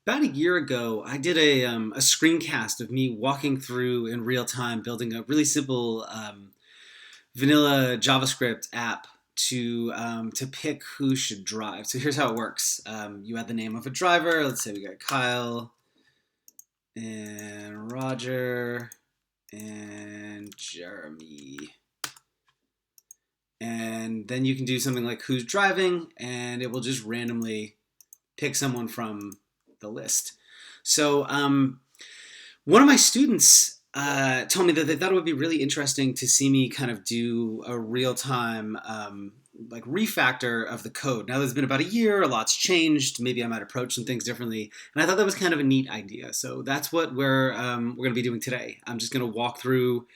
About a year ago, I did a screencast of me walking through in real time building a really simple vanilla JavaScript app to pick who should drive. So here's how it works. You add the name of a driver. Let's say we got Kyle and Roger and Jeremy. And then you can do something like who's driving, and it will just randomly pick someone from the list. So one of my students told me that they thought it would be really interesting to see me kind of do a real-time like refactor of the code. Now there's been about a year, a lot's changed. Maybe I might approach some things differently, and I thought that was kind of a neat idea. So that's what we're going to be doing today. I'm just going to walk through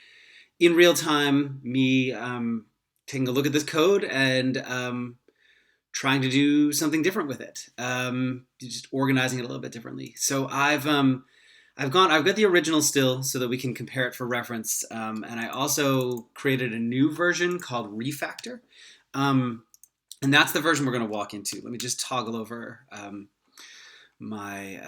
in real time me taking a look at this code and trying to do something different with it, just organizing it a little bit differently. So I've got the original still so that we can compare it for reference, and I also created a new version called Refactor, and that's the version we're going to walk into. Let me just toggle over my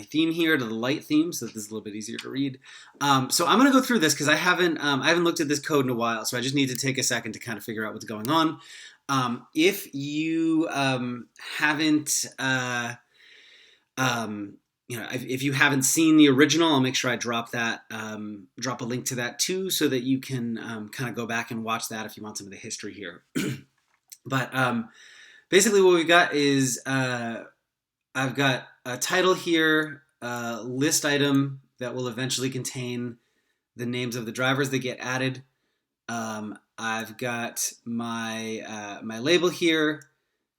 theme here to the light theme, so that this is a little bit easier to read. So I'm going to go through this because I haven't looked at this code in a while, so I just need to take a second to kind of figure out what's going on. If you haven't, if you haven't seen the original, I'll make sure I drop a link to that too, so that you can kind of go back and watch that if you want some of the history here. But basically, what we've got is I've got a title here, a list item that will eventually contain the names of the drivers that get added. I've got my my label here,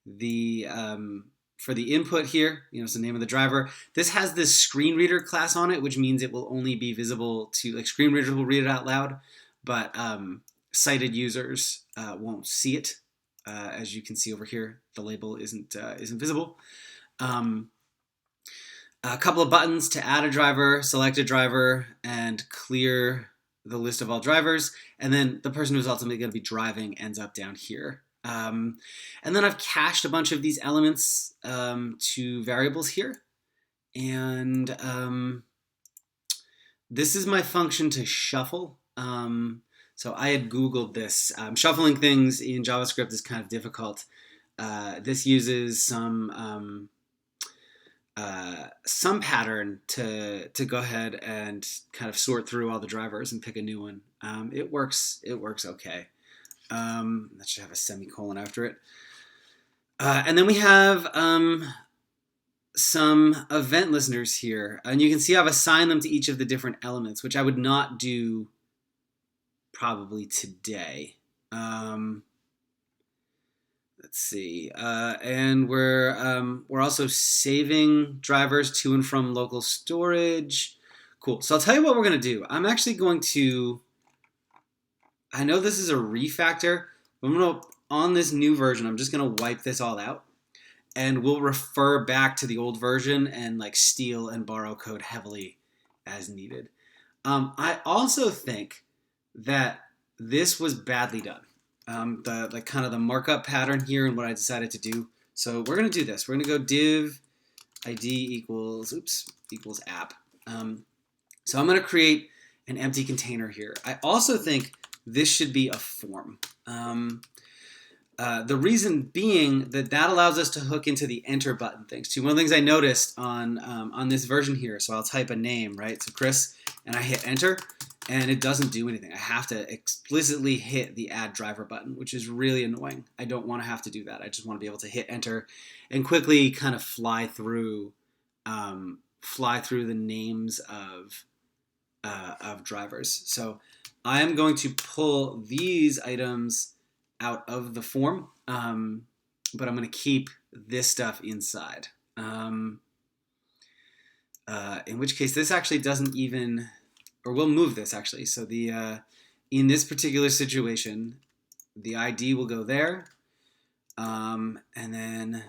the for the input here, it's the name of the driver. This has this screen reader class on it, which means it will only be visible to, like, screen readers will read it out loud, but sighted users won't see it. As you can see over here, the label isn't visible. A couple of buttons to add a driver, select a driver, and clear the list of all drivers, and then the person who's ultimately going to be driving ends up down here. And then I've cached a bunch of these elements to variables here, and this is my function to shuffle. So I had Googled this. Shuffling things in JavaScript is kind of difficult. This uses some pattern to go ahead and kind of sort through all the drivers and pick a new one. It works okay. That should have a semicolon after it. And then we have some event listeners here, and you can see I've assigned them to each of the different elements, which I would not do probably today. Let's see, and we're also saving drivers to and from local storage. Cool. So I'll tell you what we're going to do. I'm actually going to, I know this is a refactor, but on this new version, I'm just going to wipe this all out, and we'll refer back to the old version and like steal and borrow code heavily as needed. I also think that this was badly done. The kind of the markup pattern here and what I decided to do. So we're going to do this. We're going to go div id equals app. So I'm going to create an empty container here. I also think this should be a form. The reason being that allows us to hook into the enter button things too. One of the things I noticed on this version here, so I'll type a name, right? So Chris, and I hit enter, and it doesn't do anything. I have to explicitly hit the add driver button, which is really annoying. I don't want to have to do that. I just want to be able to hit enter and quickly kind of fly through the names of drivers. So I'm going to pull these items out of the form, but I'm going to keep this stuff inside. In which case, this actually doesn't even, or we'll move this actually. So in this particular situation, the ID will go there, and then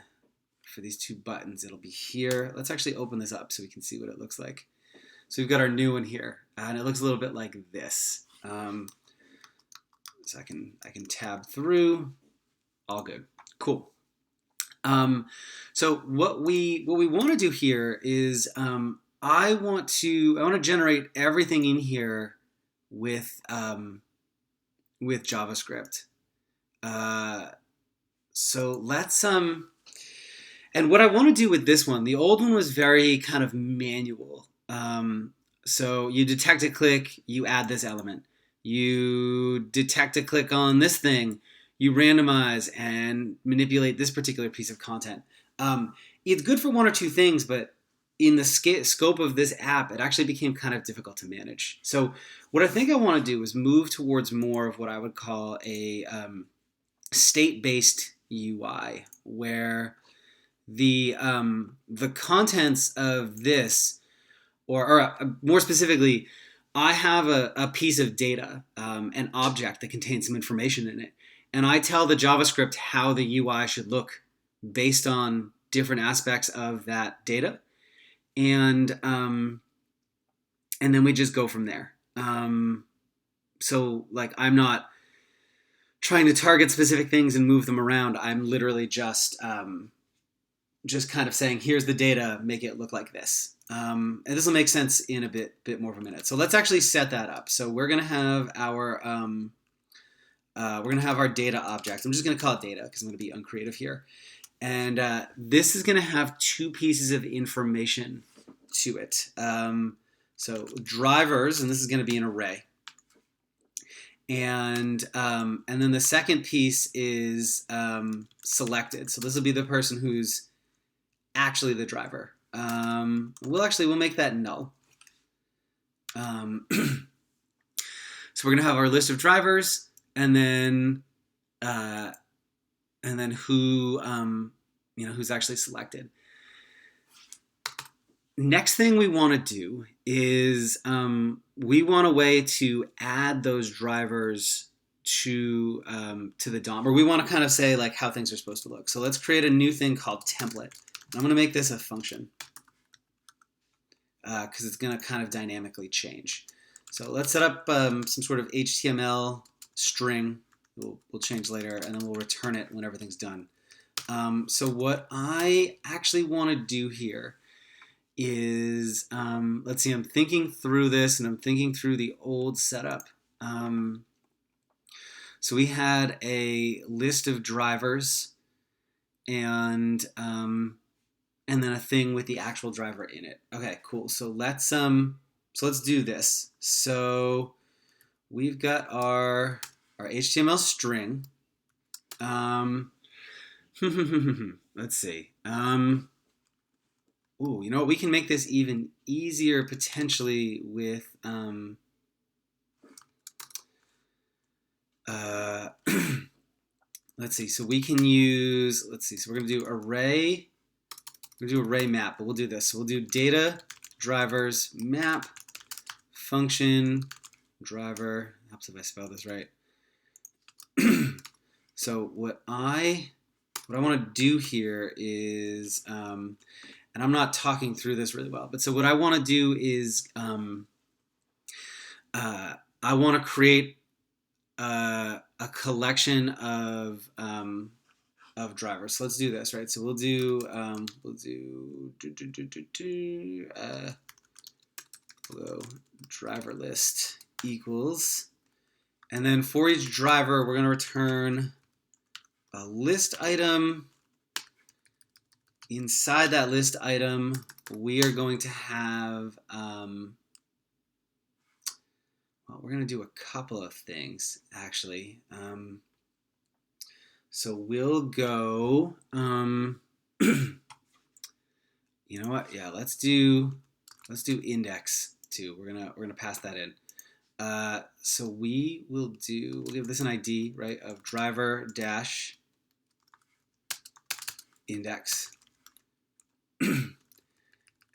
for these two buttons, it'll be here. Let's actually open this up so we can see what it looks like. So we've got our new one here, and it looks a little bit like this. So I can tab through. All good. Cool. So what we want to do here is I want to generate everything in here with JavaScript. So let's and what I want to do with this one, the old one was very kind of manual. So you detect a click, you add this element. You detect a click on this thing, you randomize and manipulate this particular piece of content. It's good for one or two things, but in the scope of this app, it actually became kind of difficult to manage. So what I think I want to do is move towards more of what I would call a state-based UI, where the contents of this, or more specifically, I have a piece of data, an object that contains some information in it, and I tell the JavaScript how the UI should look based on different aspects of that data, and then we just go from there. So like I'm not trying to target specific things and move them around. I'm literally just kind of saying, here's the data, make it look like this. And this will make sense in a bit more of a minute. So let's actually set that up. So we're gonna have our data object. I'm just gonna call it data because I'm gonna be uncreative here. And this is gonna have two pieces of information to it. So drivers, and this is gonna be an array. And then the second piece is selected. So this will be the person who's actually the driver. We'll make that null. So we're gonna have our list of drivers, and then who who's actually selected. Next thing we want to do is we want a way to add those drivers to the DOM, or we want to kind of say like how things are supposed to look. So let's create a new thing called template. I'm going to make this a function because it's going to kind of dynamically change. So let's set up some sort of HTML string. We'll change later, and then we'll return it when everything's done. So what I actually want to do here is, let's see, I'm thinking through this, and I'm thinking through the old setup. So we had a list of drivers, and then a thing with the actual driver in it. Okay, cool. So let's do this. So we've got our HTML string. Let's see. Ooh, you know what? We can make this even easier potentially with let's see. So we can use, so we're gonna do array. We're gonna do array map, but we'll do this. So we'll do data drivers map function driver. Helps if I spell this right. So what I want to do here is, and I'm not talking through this really well, but so what I want to do is I want to create a collection of drivers. So let's do this, right? So we'll do driver list equals, and then for each driver we're going to return a list item. Inside that list item, we are going to have, well, we're going to do a couple of things, actually. So we'll go, you know what? Yeah, let's do index too. We're gonna pass that in. So we'll give this an ID, right, of driver dash index. And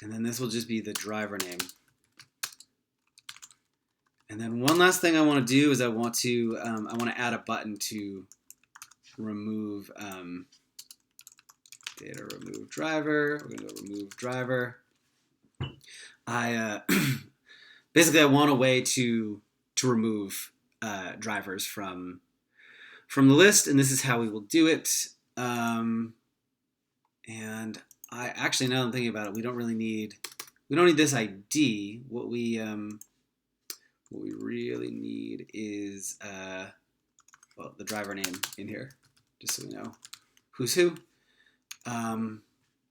then this will just be the driver name. And then one last thing I want to do is I want to add a button to remove data remove driver. We're going to go remove driver. Basically I want a way to remove drivers from the list, and this is how we will do it. And I actually, now that I'm thinking about it, we don't need this ID. What we really need is well, the driver name in here, just so we know who's who.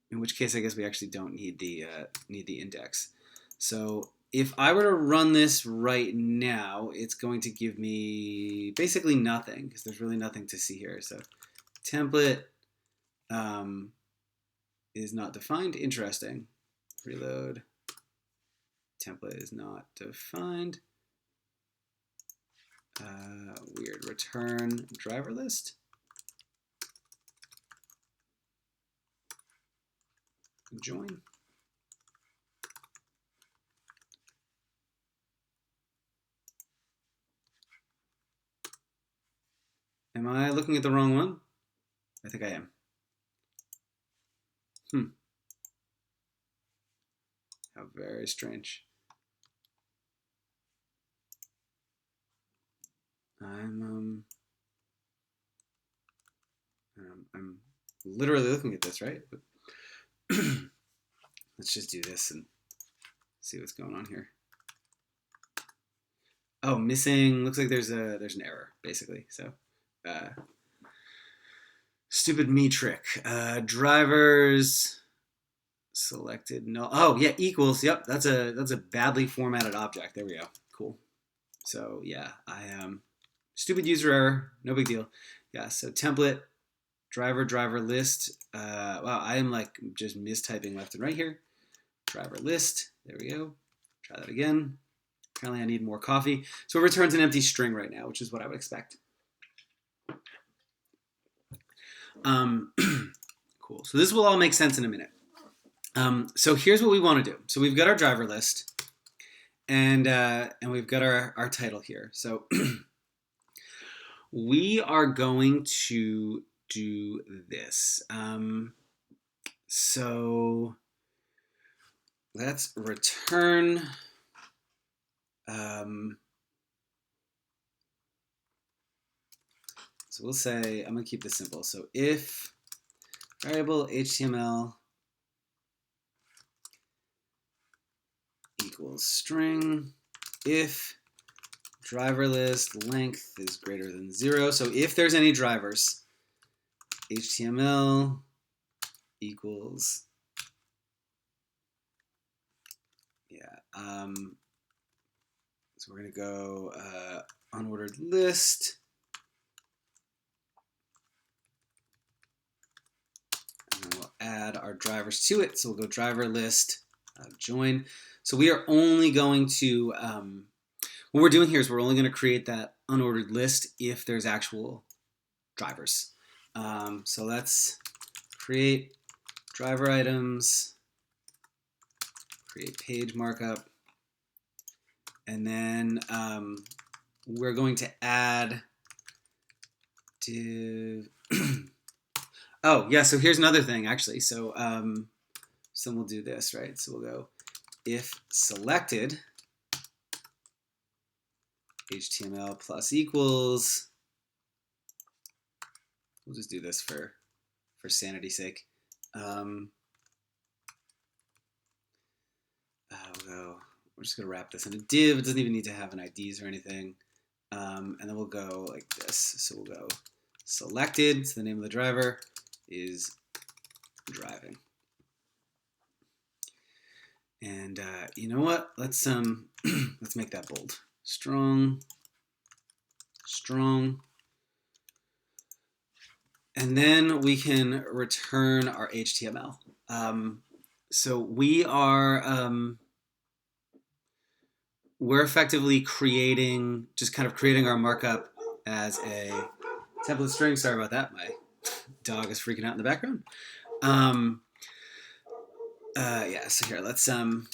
In which case, I guess we actually don't need the index. So if I were to run this right now, it's going to give me basically nothing because there's really nothing to see here. So template is not defined. Interesting. Reload. Template is not defined. Weird. Return driver list. Join. Am I looking at the wrong one? I think I am. How very strange. I'm literally looking at this, right? Let's just do this and see what's going on here. Oh, missing. Looks like there's an error basically. So, stupid me trick. Drivers selected null. Oh yeah, equals. Yep, that's a badly formatted object. There we go. Cool. So yeah, I stupid user error. No big deal. Yeah. So template driver list. Wow, I am like just mistyping left and right here. Driver list. There we go. Try that again. Apparently I need more coffee. So it returns an empty string right now, which is what I would expect. Cool. So this will all make sense in a minute. So here's what we want to do. So we've got our driver list, and we've got our title here. So we are going to do this. So let's return. So we'll say, I'm going to keep this simple. So if variable HTML equals string, if driver list length is greater than 0. So if there's any drivers, HTML equals, so we're going to go unordered list. And then we'll add our drivers to it. So we'll go driver list join. So we are only going to, what we're doing here is we're only going to create that unordered list if there's actual drivers. So let's create driver items, create page markup, and then we're going to add div. Oh yeah, so here's another thing actually. So so we'll do this, right? So we'll go if selected HTML plus equals. We'll just do this for sanity's sake. We're just gonna wrap this in a div. It doesn't even need to have an IDs or anything. And then we'll go like this. So we'll go selected. So the name of the driver is driving. And you know what? Let's make that bold. Strong. And then we can return our HTML. So we are we're effectively creating our markup as a template string. Sorry about that. My dog is freaking out in the background. Yeah, so here, let's do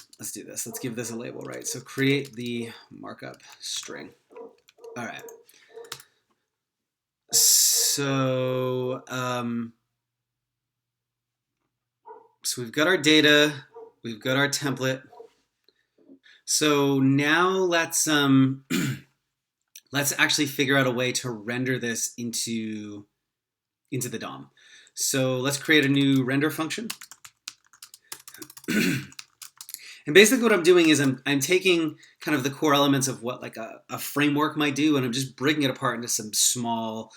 this. Let's give this a label, right? So create the markup string. All right. So so we've got our data, we've got our template. So now let's let's actually figure out a way to render this into the DOM. So let's create a new render function. And basically what I'm doing is I'm taking kind of the core elements of what like a framework might do, and I'm just breaking it apart into some small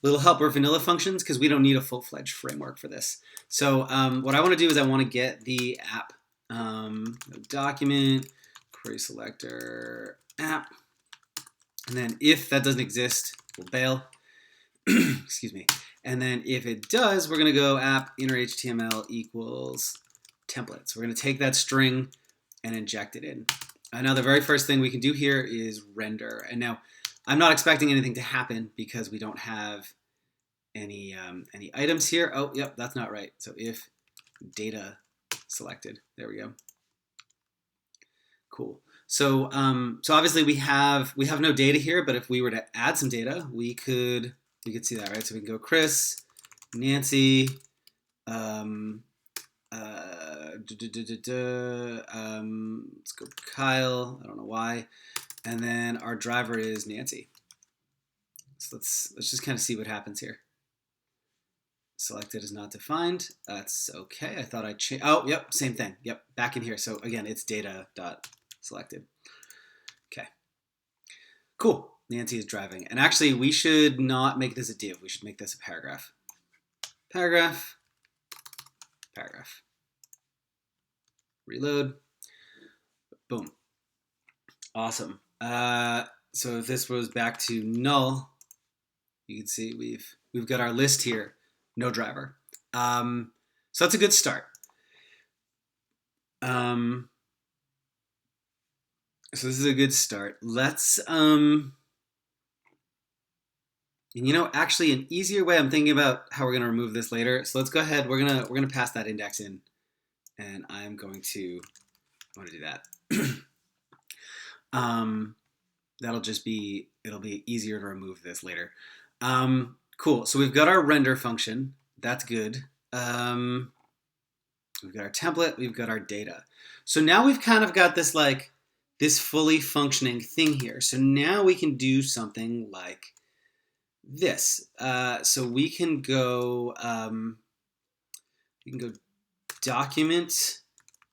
little helper vanilla functions because we don't need a full-fledged framework for this. So what I want to do is I want to get the app document, query selector, app, and then if that doesn't exist, we'll bail. Excuse me. And then if it does, we're going to go app inner HTML equals template. So we're going to take that string and inject it in. Now the very first thing we can do here is render. And now I'm not expecting anything to happen because we don't have any items here. Oh, yep, that's not right. So if data selected, there we go. Cool. So so obviously we have no data here, but if we were to add some data, we could see that, right? So we can go Chris, Nancy, let's go Kyle. I don't know why, and then our driver is Nancy. So let's just kind of see what happens here. Selected is not defined. That's okay. I thought I changed. Oh, yep, same thing. Yep, back in here. So again, it's data.selected. Okay, cool. Nancy is driving, and actually, we should not make this a div. We should make this a paragraph. Paragraph. Paragraph. Reload. Boom. Awesome. So if this goes back to null, you can see we've got our list here, no driver. So that's a good start. So this is a good start. Let's and you know, actually an easier way, I'm thinking about how we're going to remove this later. So let's go ahead. We're gonna pass that index in, and I'm going to do that. That'll just be, it'll be easier to remove this later. Cool. So we've got our render function. That's good. We've got our template. We've got our data. So now we've kind of got this like this fully functioning thing here. So now we can do something like this. So we can go document,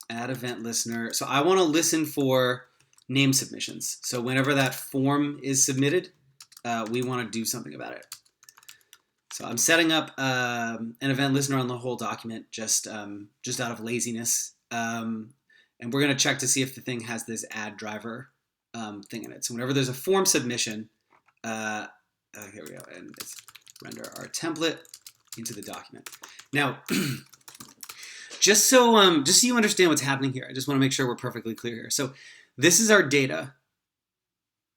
add event listener. So I want to listen for name submissions. So whenever that form is submitted, we want to do something about it. So I'm setting up an event listener on the whole document just out of laziness. And we're going to check to see if the thing has this add driver thing in it. So whenever there's a form submission, here we go, and it's render our template into the document. Now, just so you understand what's happening here, I just want to make sure we're perfectly clear here. So this is our data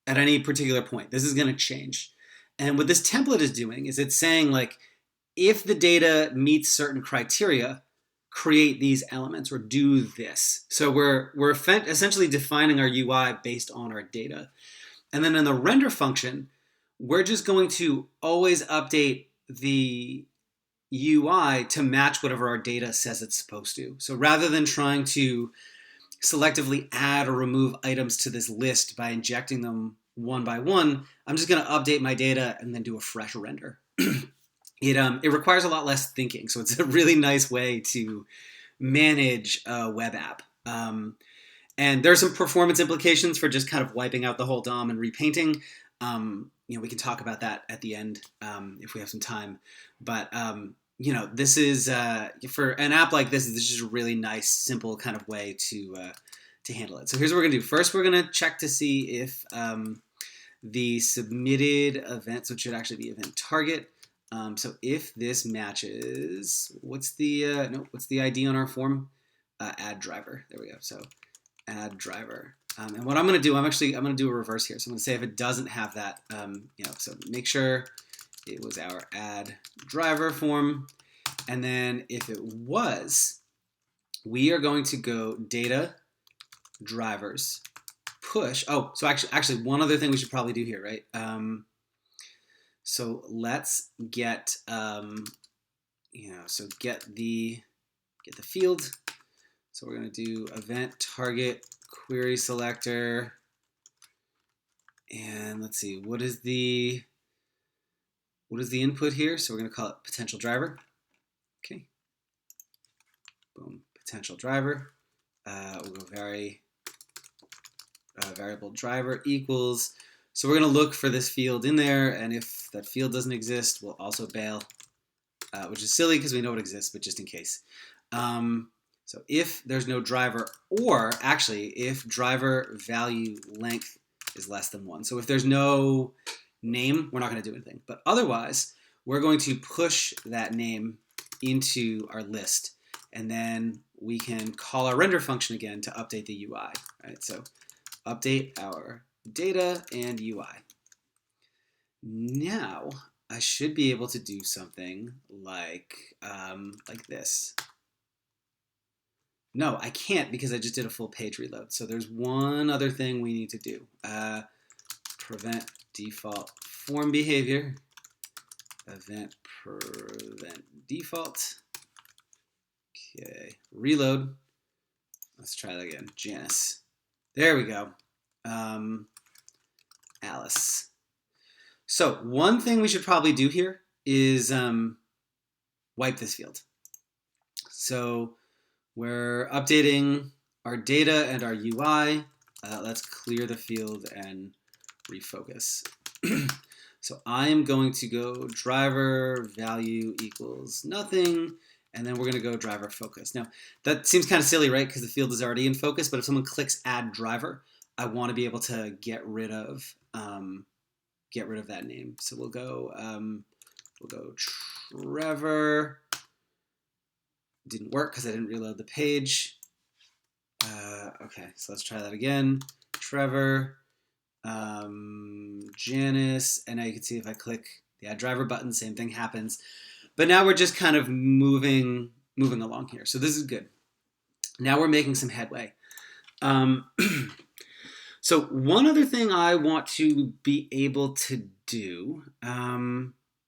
at any particular point. This is going to change. And what this template is doing is it's saying, like, if the data meets certain criteria, create these elements or do this. So we're essentially defining our UI based on our data. And then in the render function, we're just going to always update the UI to match whatever our data says it's supposed to. So rather than trying to selectively add or remove items to this list by injecting them one by one, I'm just going to update my data and then do a fresh render. It requires a lot less thinking, so it's a really nice way to manage a web app. And there are some performance implications for just kind of wiping out the whole DOM and repainting. We can talk about that at the end if we have some time. But this is for an app like this is just a really nice, simple kind of way to handle it. So here's what we're gonna do. First, we're gonna check to see if the submitted event, so it should actually be event target. So if this matches, what's the ID on our form? Add driver. There we go. So add driver. And what I'm going to do, I'm going to do a reverse here. So I'm going to say if it doesn't have that, so make sure it was our add driver form. And then if it was, we are going to go data drivers push. Oh, so actually one other thing we should probably do here, right? So let's get, get the field. So we're going to do event target query selector, and let's see, what is the input here? So we're going to call it potential driver. potential driver. We'll go variable driver equals. So we're going to look for this field in there, and if that field doesn't exist, we'll also bail, which is silly because we know it exists, but just in case. So if there's no driver, or actually if driver value length is less than 1. So if there's no name, we're not going to do anything. But otherwise, we're going to push that name into our list, and then we can call our render function again to update the UI. Right? So update our data and UI. Now I should be able to do something like this. No, I can't because I just did a full page reload. So there's one other thing we need to do. Prevent default form behavior. Event prevent default. Okay, reload. Let's try that again. Janice. There we go. Alice. So one thing we should probably do here is wipe this field. So we're updating our data and our UI. Let's clear the field and refocus. So I am going to go driver value equals nothing, and then we're going to go driver focus. Now that seems kind of silly, right? Because the field is already in focus. But if someone clicks add driver, I want to be able to get rid of that name. So we'll go Trevor. Didn't work because I didn't reload the page. Okay, so let's try that again. Trevor, Janice, and now you can see if I click the add driver button, same thing happens. But now we're just kind of moving along here. So this is good. Now we're making some headway. So one other thing I want to be able to do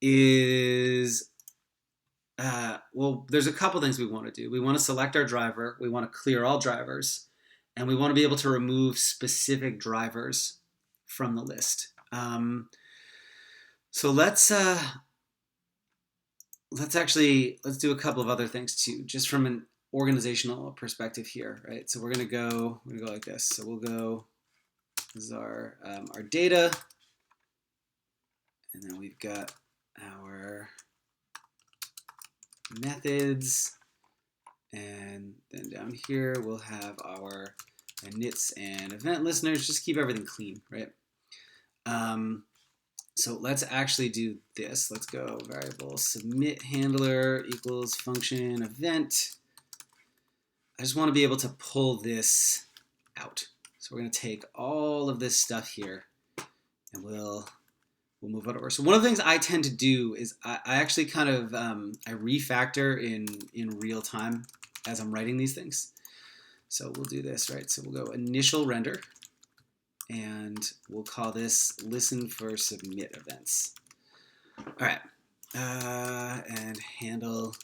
is well, there's a couple things we want to do. We want to select our driver, we want to clear all drivers, and we want to be able to remove specific drivers from the list. So let's do a couple of other things too, just from an organizational perspective here, right? So we're gonna go like this. So we'll go, this is our data, and then we've got our methods, and then down here we'll have our inits and event listeners. Just keep everything clean, right? So let's actually do this. Let's go variable submit handler equals function event. I just want to be able to pull this out. So we're going to take all of this stuff here, and we'll move it over. So one of the things I tend to do is I actually kind of I refactor in real time as I'm writing these things. So we'll do this, right? So we'll go initial render, and we'll call this listen for submit events. All right, and handle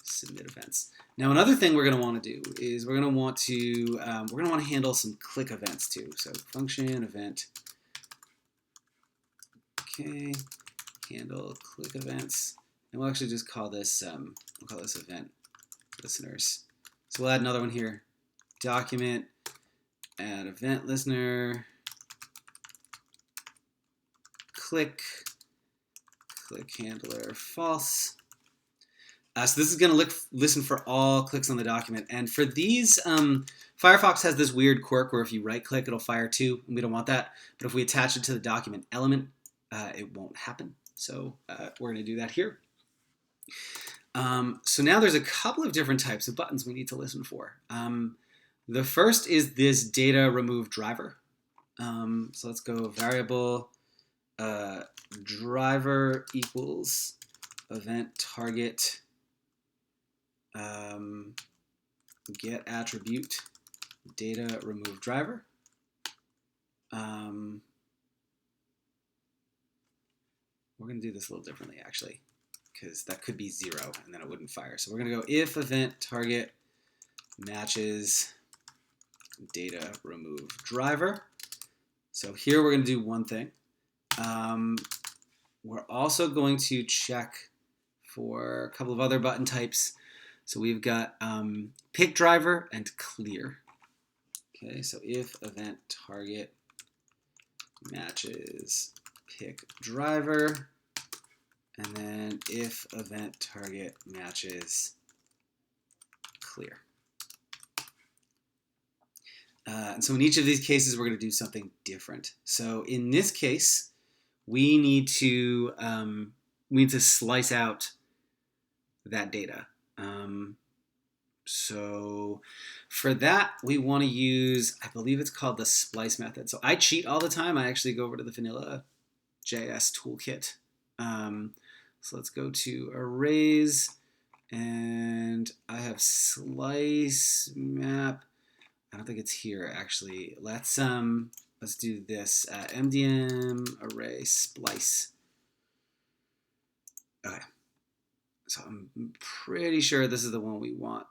submit events. Now another thing we're going to want to do is we're going to want to handle some click events too. So function event. Okay, handle click events, and we'll actually just call this event listeners. So we'll add another one here. Document, add event listener, click handler false. So this is going to listen for all clicks on the document, and for these, Firefox has this weird quirk where if you right click, it'll fire two, and we don't want that. But if we attach it to the document element, it won't happen. So we're going to do that here. So now there's a couple of different types of buttons we need to listen for. The first is this data remove driver. So let's go variable driver equals event target get attribute data remove driver. We're going to do this a little differently, actually, because that could be 0, and then it wouldn't fire. So we're going to go if event target matches data remove driver. So here we're going to do one thing. We're also going to check for a couple of other button types. So we've got pick driver and clear. Okay, so if event target matches pick driver, and then if event target matches clear. And so in each of these cases, we're going to do something different. So in this case, we need to slice out that data. So for that, we want to use, I believe it's called the Splice method. So I cheat all the time. I actually go over to the vanilla JS toolkit. So let's go to arrays, and I have slice map. I don't think it's here actually. Let's do this. MDM array splice. Okay. So I'm pretty sure this is the one we want.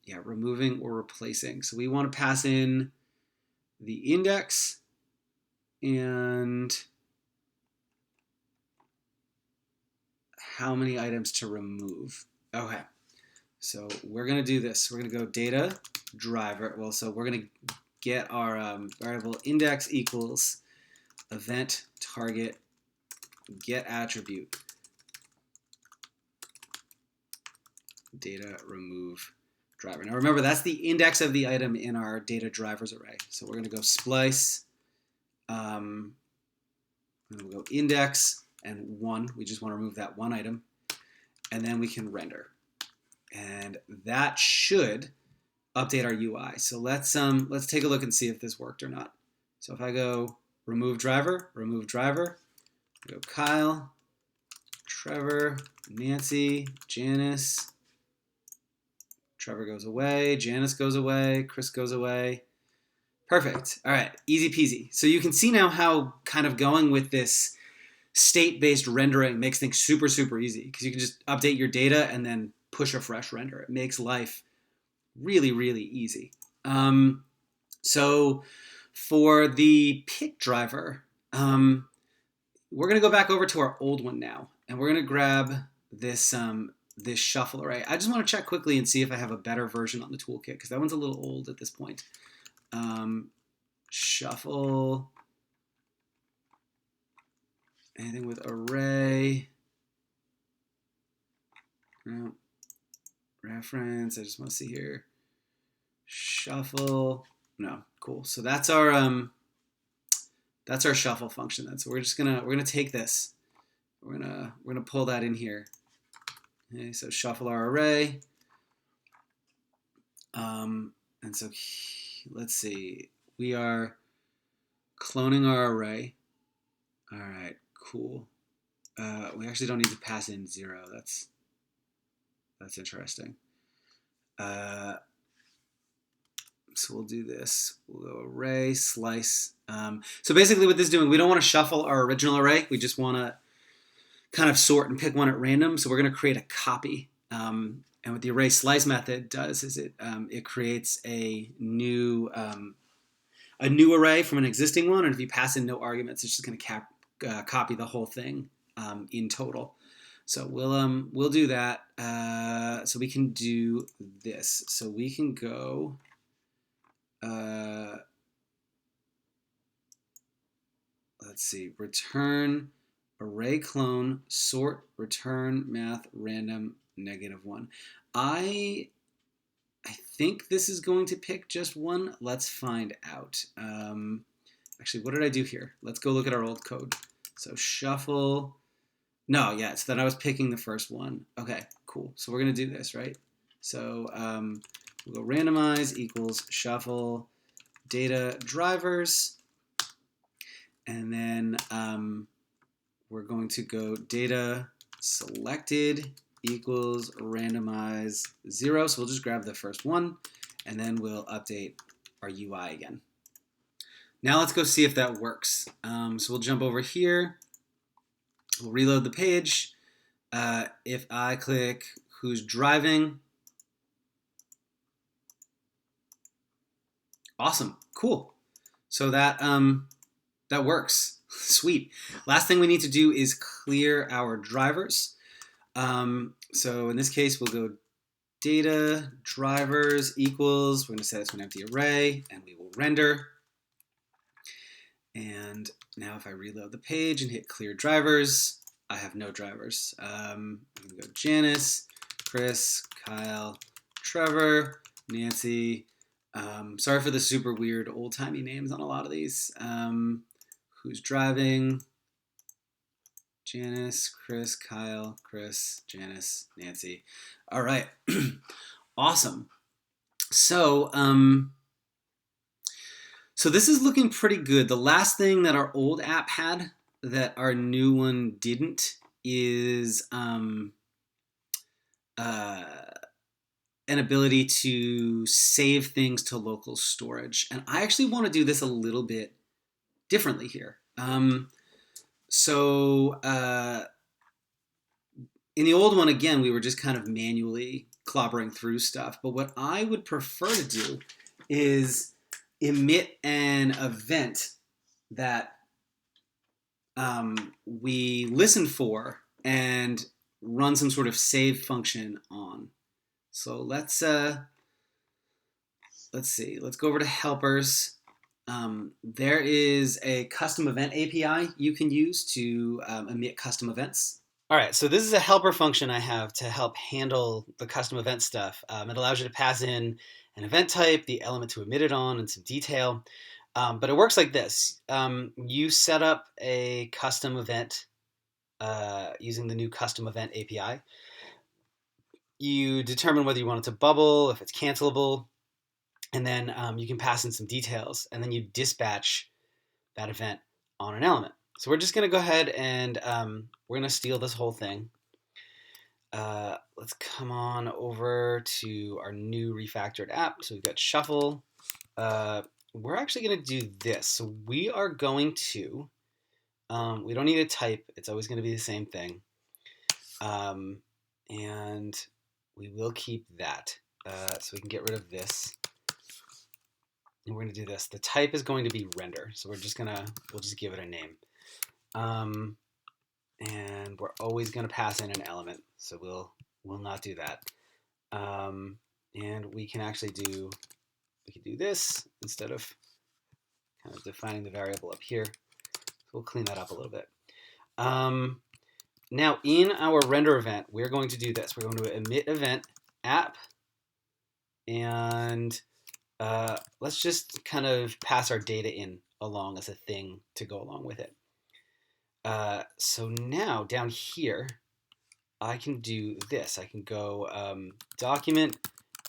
Yeah, removing or replacing. So we want to pass in the index and how many items to remove. Okay. So we're going to do this. We're going to go data driver. Well, so we're going to get our variable index equals event target get attribute data remove driver. Now remember, that's the index of the item in our data drivers array. So we're going to go splice, and we'll go index and 1. We just want to remove that one item, and then we can render. And that should update our UI. So let's take a look and see if this worked or not. So if I go remove driver, go Kyle, Trevor, Nancy, Janice. Trevor goes away, Janice goes away, Chris goes away. Perfect. All right, easy peasy. So you can see now how kind of going with this state-based rendering makes things super, super easy, because you can just update your data and then push a fresh render. It makes life really, really easy. So for the pick driver, we're going to go back over to our old one now, and we're going to grab this this shuffle array. I just want to check quickly and see if I have a better version on the toolkit, because that one's a little old at this point. Shuffle, anything with array, no. Reference, I just want to see here. Shuffle, no, cool. So that's our shuffle function then. So we're gonna take this. We're gonna pull that in here. Okay, so shuffle our array. And so let's see. We are cloning our array. All right, cool. We actually don't need to pass in 0. That's interesting. So we'll do this. We'll go array, slice. So basically what this is doing, we don't want to shuffle our original array. We just want to kind of sort and pick one at random. So we're going to create a copy. And what the array slice method does is it creates a new array from an existing one. And if you pass in no arguments, it's just going to copy the whole thing in total. So we'll do that. So we can do this. So we can go. Let's see. Return array clone sort return math random -1. I think this is going to pick just one. Let's find out. Actually, what did I do here? Let's go look at our old code. So shuffle. No, yeah, so then I was picking the first one. Okay, cool. So we're going to do this, right? So we'll go randomize equals shuffle data drivers. And then we're going to go data selected equals randomize 0. So we'll just grab the first one, and then we'll update our UI again. Now let's go see if that works. So we'll jump over here. We'll reload the page. If I click who's driving, awesome, cool. So that works. Sweet. Last thing we need to do is clear our drivers. So in this case, we'll go data drivers equals, we're going to set it to an empty array, and we will render. And now if I reload the page and hit clear drivers, I have no drivers. I'm going to go Janice, Chris, Kyle, Trevor, Nancy. Sorry for the super weird old-timey names on a lot of these. Who's driving? Janice, Chris, Kyle, Chris, Janice, Nancy. All right. Awesome. So, so this is looking pretty good. The last thing that our old app had that our new one didn't is an ability to save things to local storage. And I actually want to do this a little bit differently here. In the old one, again, we were just kind of manually clobbering through stuff. But what I would prefer to do is emit an event that we listen for and run some sort of save function on. So let's see. Let's go over to helpers. There is a custom event API you can use to emit custom events. All right, so this is a helper function I have to help handle the custom event stuff. It allows you to pass in an event type, the element to emit it on, and some detail. But it works like this. You set up a custom event using the new custom event API. You determine whether you want it to bubble, if it's cancelable, and then you can pass in some details, and then you dispatch that event on an element. So we're just going to go ahead and we're going to steal this whole thing. Let's come on over to our new refactored app. So we've got shuffle. We're actually going to do this. So we are going to, we don't need a type. It's always going to be the same thing. And we will keep that. So we can get rid of this. And we're going to do this. The type is going to be render. So we'll just give it a name. And we're always going to pass in an element. So we'll not do that. And we can actually do this instead of kind of defining the variable up here. So we'll clean that up a little bit. Now in our render event, we're going to do this. We're going to emit event app, and let's just kind of pass our data in along as a thing to go along with it. So now down here, I can do this. I can go document,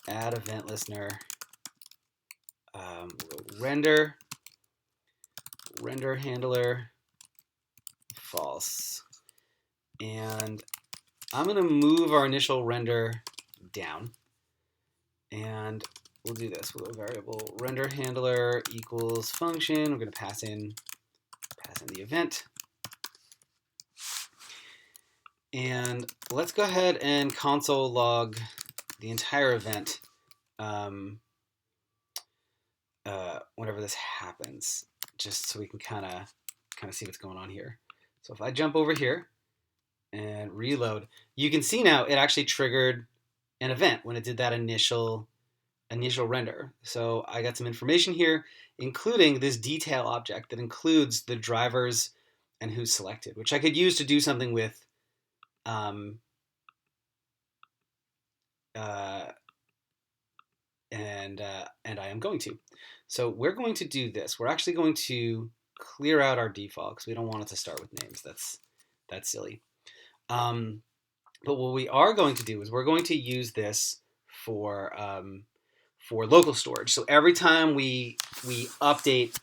add event listener, render handler, false. And I'm going to move our initial render down. And we'll do this. We'll go variable render handler equals function. We're going to pass in the event. And let's go ahead and console log the entire event whenever this happens, just so we can kind of see what's going on here. So if I jump over here and reload, you can see now it actually triggered an event when it did that initial render. So I got some information here, including this detail object that includes the drivers and who's selected, which I could use to do something with and I am going to. So we're going to do this. We're actually going to clear out our default because we don't want it to start with names. That's silly. But what we are going to do is we're going to use this for local storage. So every time we update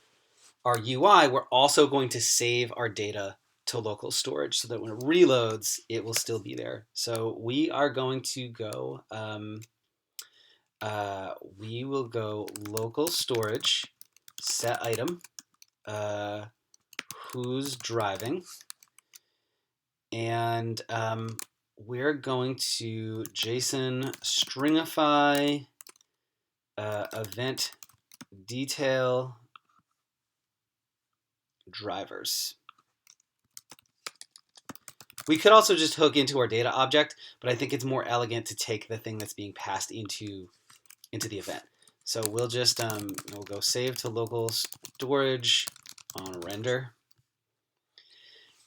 our UI, we're also going to save our data to local storage so that when it reloads, it will still be there. So we are going to go, we will go local storage, set item, who's driving, and we're going to JSON stringify event detail drivers. We could also just hook into our data object, but I think it's more elegant to take the thing that's being passed into the event. So we'll just we'll go save to local storage on render.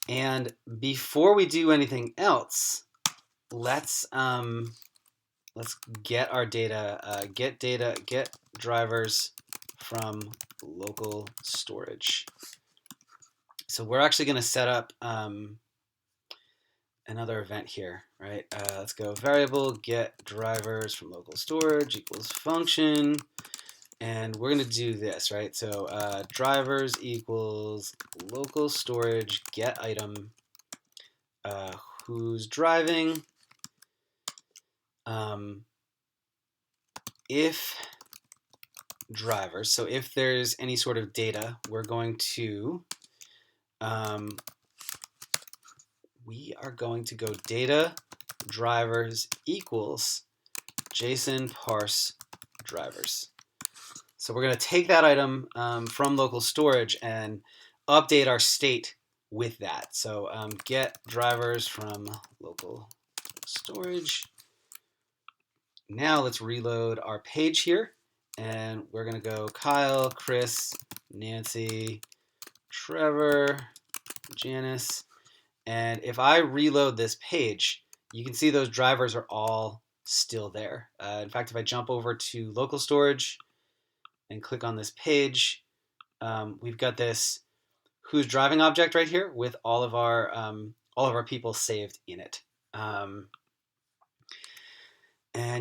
And before we do anything else, let's get our data, get drivers from local storage. So we're actually going to set up another event here, right? Let's go variable get drivers from local storage equals function, and we're going to do this, right? So drivers equals local storage get item who's driving. If drivers, so if there's any sort of data, we're going to we are going to go data drivers equals JSON parse drivers. So we're going to take that item from local storage and update our state with that. So get drivers from local storage. Now let's reload our page here, and we're going to go Kyle, Chris, Nancy, Trevor, Janice. And if I reload this page, you can see those drivers are all still there. In fact, if I jump over to local storage and click on this page, we've got this who's driving object right here with all of our people saved in it. And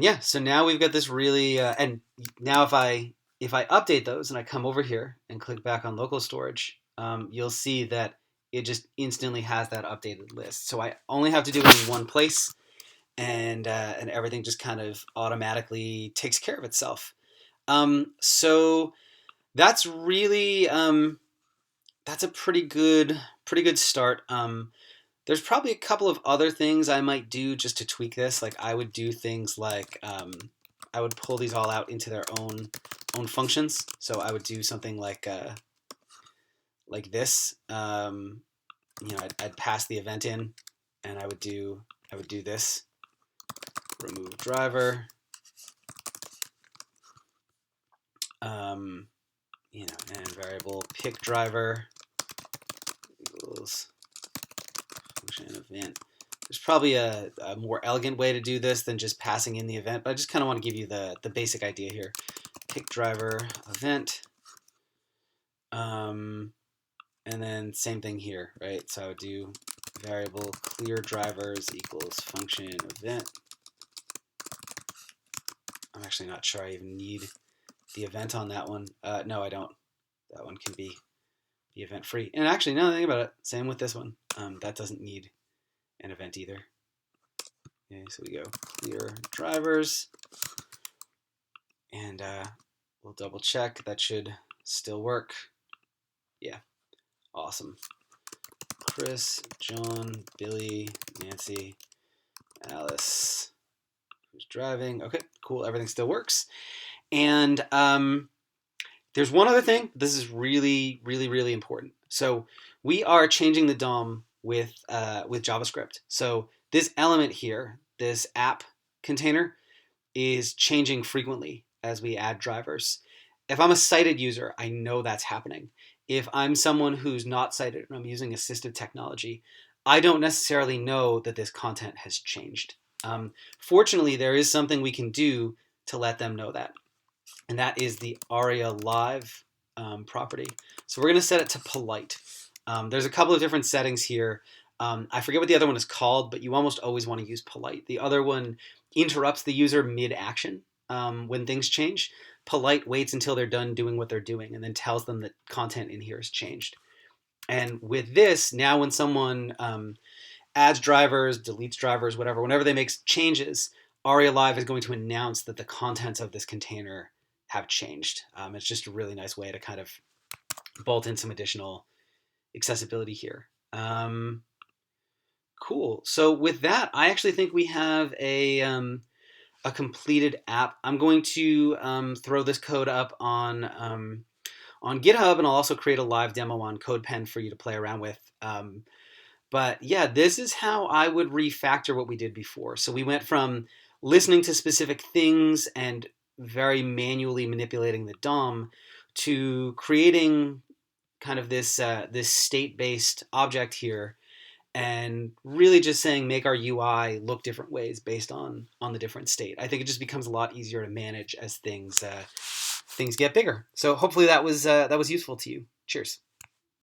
yeah, so now we've got this really, and now if I update those and I come over here and click back on local storage, you'll see that it just instantly has that updated list. So I only have to do it in one place, and everything just kind of automatically takes care of itself. So that's really that's a pretty good start. There's probably a couple of other things I might do just to tweak this. Like I would do things like I would pull these all out into their own functions. So I would do something like this. I'd pass the event in, and I would do this. Remove driver. And variable pick driver equals function event. There's probably a more elegant way to do this than just passing in the event, but I just kind of want to give you the basic idea here. Pick driver event. And then same thing here, right? So I would do variable clear drivers equals function event. I'm actually not sure I even need the event on that one. No, I don't. That one can be event free. And actually, now that I think about it, same with this one. That doesn't need an event either. Okay, so we go clear drivers, and we'll double check. That should still work. Yeah, awesome. Chris, John, Billy, Nancy, Alice, who's driving. Okay, cool. Everything still works. And there's one other thing. This is really, really, really important. So we are changing the DOM with JavaScript. So this element here, this app container, is changing frequently as we add drivers. If I'm a sighted user, I know that's happening. If I'm someone who's not sighted and I'm using assistive technology, I don't necessarily know that this content has changed. Fortunately, there is something we can do to let them know that. And that is the ARIA Live property. So we're going to set it to polite. There's a couple of different settings here. I forget what the other one is called, but you almost always want to use polite. The other one interrupts the user mid-action when things change. Polite waits until they're done doing what they're doing and then tells them that content in here has changed. And with this, now when someone adds drivers, deletes drivers, whatever, whenever they make changes, ARIA Live is going to announce that the contents of this container have changed. It's just a really nice way to kind of bolt in some additional accessibility here. Cool. So with that, I actually think we have a completed app. I'm going to throw this code up on GitHub, and I'll also create a live demo on CodePen for you to play around with. But yeah, this is how I would refactor what we did before. So we went from listening to specific things and very manually manipulating the DOM to creating kind of this state-based object here, and really just saying make our UI look different ways based on the different state. I think it just becomes a lot easier to manage as things get bigger. So hopefully that was useful to you. Cheers.